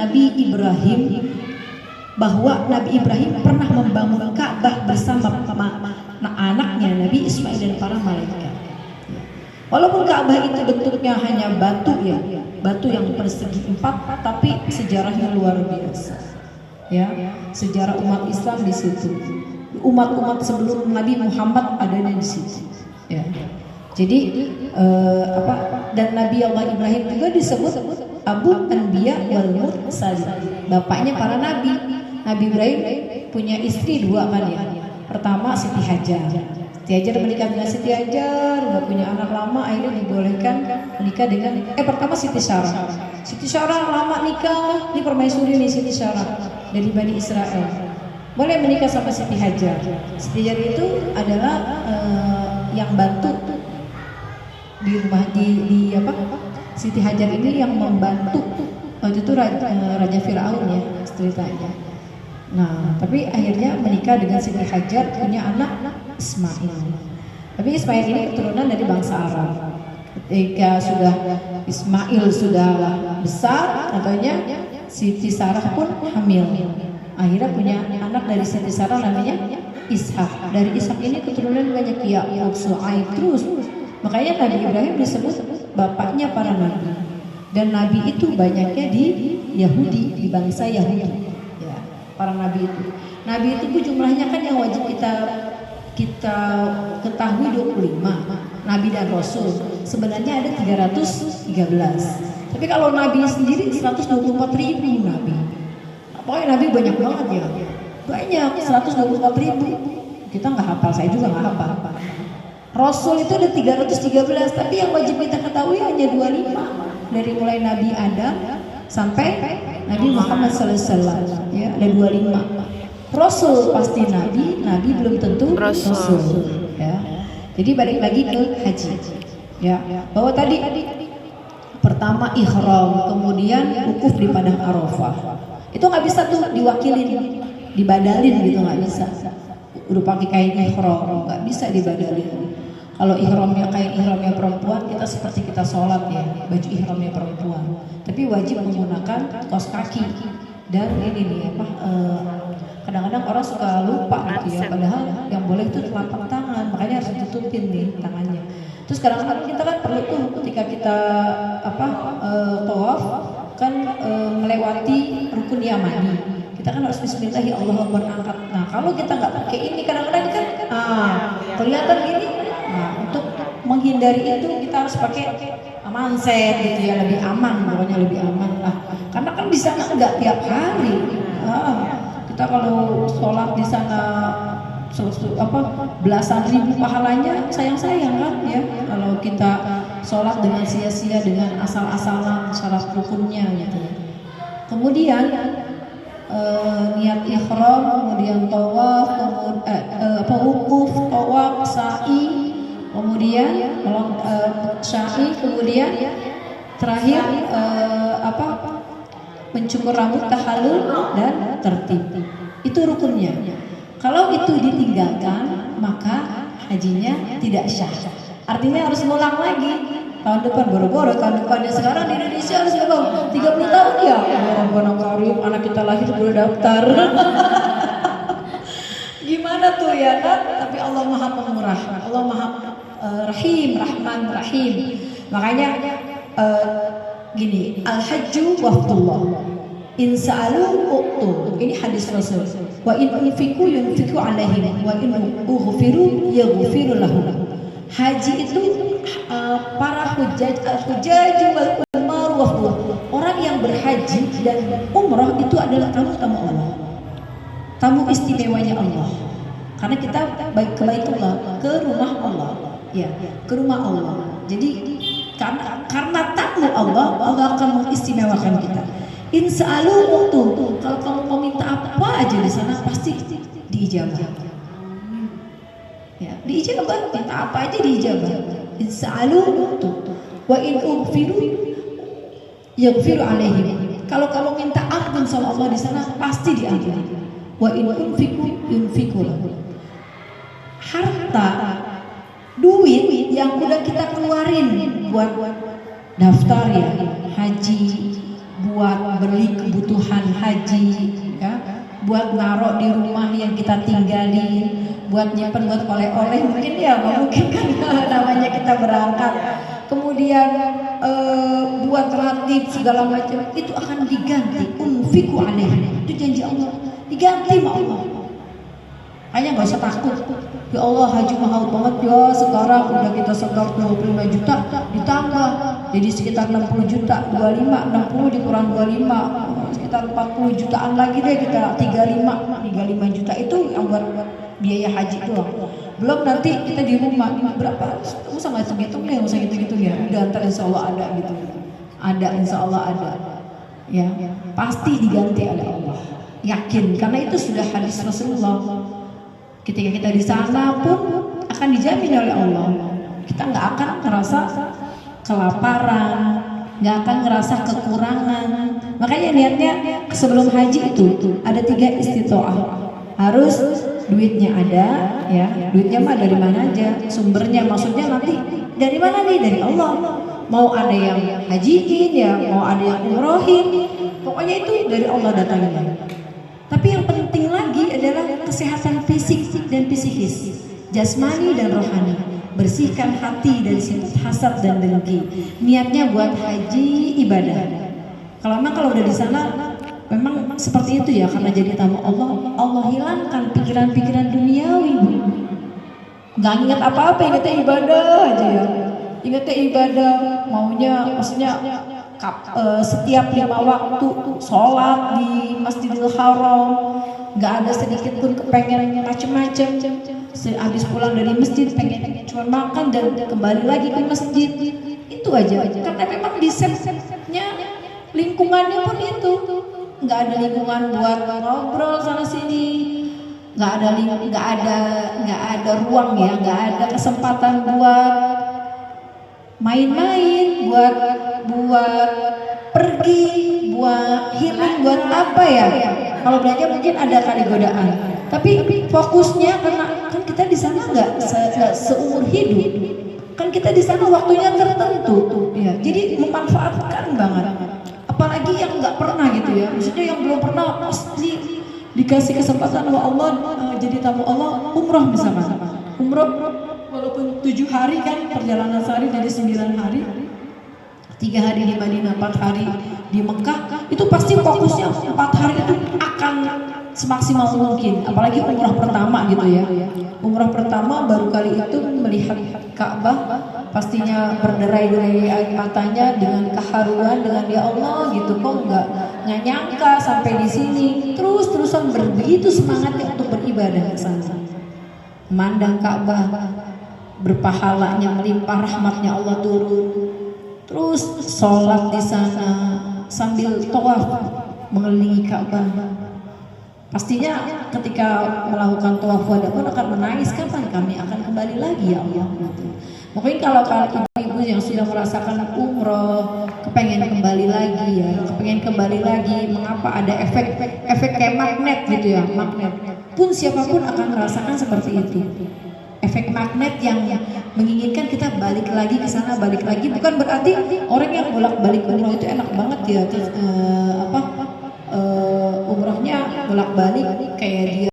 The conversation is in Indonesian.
Nabi Ibrahim, bahwa Nabi Ibrahim pernah membangun Ka'bah bersama anaknya Nabi Ismail dan para malaikat. Walaupun Ka'bah itu bentuknya hanya batu ya, batu yang persegi 4, tapi sejarahnya luar biasa. Ya, sejarah umat Islam di situ. Umat-umat sebelum Nabi Muhammad adanya di situ. Ya. Jadi dan Nabi Allah Ibrahim juga disebut Abu Anbiya wal Mursalin, bapaknya para nabi. Nabi Ibrahim punya istri 2 kan ya. Pertama Siti Hajar. Siti Hajar menikah dengan Siti Hajar, nggak punya anak lama, akhirnya dibolehkan menikah dengan pertama Siti Sarah. Siti Sarah lama nikah, ini permaisuri nih Siti Sarah dari Bani Israel. Boleh menikah sama Siti Hajar. Siti Hajar itu adalah yang bantu di rumah di Siti Hajar ini yang membantu waktu itu Raja Firaun ya ceritanya. Nah, tapi akhirnya menikah dengan Siti Hajar, punya anak Ismail. Tapi Ismail ini keturunan dari bangsa Arab. Ketika Ismail sudah besar, katanya Siti Sarah pun hamil. Akhirnya punya anak dari Siti Sarah namanya Ishak. Dari Ishak ini keturunan banyak Ya'qub, Shu'aib terus. Makanya Nabi Ibrahim disebut bapaknya para nabi. Dan nabi itu banyaknya di Yahudi, di bangsa Yahudi. Ya, para nabi itu. Nabi itu jumlahnya kan yang wajib kita ketahui 25. Nabi dan Rasul sebenarnya ada 313. Tapi kalau nabi sendiri 124.000 nabi. Pokoknya nabi banyak banget ya. Banyak 124.000. Kita nggak hafal, saya juga nggak hafal. Rasul itu ada 313, tapi yang wajib kita ketahui hanya 25. Dari mulai Nabi Adam sampai Nabi Muhammad SAW, ya ada 25. Rasul pasti nabi belum tentu rasul. Ya. Jadi balik lagi ke haji. Ya, bahwa tadi pertama ihram, kemudian wukuf di padang Arafah. Itu nggak bisa tuh diwakilin, dibadalin gitu, nggak bisa. Udah pakai kain ihram, nggak bisa dibadalin. Kalau ihramnya kain ihramnya perempuan, kita seperti kita sholat ya, baju ihramnya perempuan. Tapi wajib menggunakan kaos kaki dan ini nih kadang-kadang orang suka lupa gitu ya, padahal yang boleh itu telapak tangan, makanya harus ditutupin nih tangannya. Terus kadang-kadang kita kan perlu tuh ketika kita tawaf kan melewati rukun yamani, kita kan harus bismillah ya Allah Akbar angkat. Nah kalau kita nggak pakai ini kadang-kadang kan kelihatan gini. Nah, untuk menghindari itu kita harus pakai manset gitu ya, lebih aman, pokoknya lebih aman lah. Karena kan di sana nggak tiap hari. Kita kalau sholat di sana belasan ribu pahalanya, sayang-sayang kan ya. Kalau kita sholat dengan sia-sia, dengan asal-asalan syarat rukunnya gitu. Kemudian niat ihram, kemudian tawaf, wukuf, tawaf, sa'i, kemudian sa'i, kemudian terakhir mencukur rambut, tahallul dan tertib. Itu rukunnya. Kalau itu ditinggalkan, maka hajinya tidak sah. Artinya harus ngulang lagi. Tahun depan boro-boro, tahun depannya sekarang di Indonesia harus 30 tahun ya. Orang karim, anak kita lahir udah daftar. Gimana tuh ya kan? Tapi Allah Maha Pemurah, Allah Maha Rahim, Rahman, Rahim. Makanya gini, al-hajju waftullah. In sa'alu u'tu. Ini hadis Rasul. Wa in unfiku yunfiku alaihim wa in ughfiru yaghfiru lahum. Haji itu para hujjaj, al-hujjaj wal umar wafdullah. Orang yang berhaji dan umrah itu adalah tamu-tamu Allah. Tamu istimewanya Allah. Karena kita baik ke Baitullah, ke rumah Allah. Ya, ke rumah Allah. Jadi karena tamu Allah, Allah akan mengistimewakan kita. Insa'alu u'tu. Kalau kamu mau minta apa aja di sana pasti diijabah. Ya, diijabah, minta apa aja diijabah. Insa'alu u'tu. Wa in ughfiru yaghfiru alaihim. Kalau kamu minta ampun sama Allah di sana pasti diampuni. Wa in unfiku yunfiku. Harta, duit yang udah kita keluarin buat daftar ya haji, buat beli kebutuhan haji, ya, buat naruh di rumah yang kita tinggalin, buat nyimpen buat oleh-oleh mungkin ya, mungkin kan namanya kita berangkat. Kemudian buat ratib segala macam itu akan diganti. Unfiku alaihi, itu janji Allah, diganti sama Allah. Hanya nggak usah takut. Ya Allah, haji mahal banget ya, sekarang udah kita setor 25 juta ditambah jadi sekitar 60 juta, 25, 60 dikurang 25, sekitar 40 jutaan lagi deh kita, 35 juta itu yang buat biaya haji doang. Belum nanti kita di rumah ini berapa, usah nggak hitung-hitung ya, usah gitu-gitu ya, udah ntar insya Allah ada gitu, ada insya Allah ada, ya pasti diganti oleh Allah, yakin, karena itu sudah hadis Rasulullah. Ketika kita di sana pun akan dijamin oleh Allah, kita nggak akan ngerasa kelaparan, nggak akan ngerasa kekurangan. Makanya niatnya sebelum haji itu ada 3 istitoah, harus duitnya ada, ya duitnya mah dari mana aja, sumbernya maksudnya nanti dari mana nih, dari Allah. Mau ada yang hajiin ya, mau ada yang umrohin, pokoknya itu dari Allah datangnya. Tapi yang penting lagi adalah kesehatan fisik dan psikis, jasmani dan rohani. Bersihkan hati dari sifat hasad dan dengki. Niatnya buat haji ibadah. Kalau udah di sana memang seperti itu ya, karena jadi tamu Allah, Allah hilangkan pikiran-pikiran duniawi. Gak ingat apa-apa, ingatnya ibadah aja ya. Ingatnya ibadah, maunya maksudnya setiap 5 waktu sholat di Masjidil Haram, nggak ada sedikit pun kepengen macem-macem. Habis pulang dari masjid pengen cuma makan dan kembali lagi ke masjid, itu aja. Karena memang di setnya lingkungannya pun itu, nggak ada lingkungan buat ngobrol sana sini, nggak ada ruang ya, nggak ada kesempatan buat main-main, buat pergi, buat healing, buat apa ya? Kalau belajar mungkin ada kali godaan, tapi fokusnya karena kan kita di sana nggak seumur hidup, kan kita di sana waktunya tertentu, ya. Jadi memanfaatkan banget. Apalagi yang nggak pernah gitu ya, maksudnya yang belum pernah pasti dikasih kesempatan sama Allah, jadi tamu Allah, umroh misalnya, umroh walaupun 7 hari kan perjalanan sehari jadi 9 hari. 3 hari di Madinah, 4 hari di Mekah, itu pasti fokusnya 4 hari itu akan semaksimal mungkin. Apalagi umrah pertama gitu ya. Umrah pertama baru kali itu melihat Ka'bah, pastinya berderai-derai air matanya dengan keharuan, dengan ya Allah gitu, kok nggak nyangka sampai di sini. Terus-terusan begitu semangatnya untuk beribadah ke sana. Memandang Ka'bah, berpahalanya melimpah, rahmatnya Allah turun. Terus sholat di sana sambil tawaf mengelilingi Ka'bah. Pastinya ketika melakukan tawaf wada pun akan menangis, kapan kami akan kembali lagi ya Allah. Mungkin kalau ibu-ibu yang sudah merasakan umroh kepengen kembali lagi ya, kepengen kembali lagi. Mengapa ada efek kayak magnet gitu ya, magnet. Pun siapapun akan merasakan seperti itu. Efek magnet yang menginginkan kita balik lagi ke sana, balik lagi. Bukan berarti orang yang bolak-balik umroh itu enak banget ya, umrohnya bolak-balik kayak dia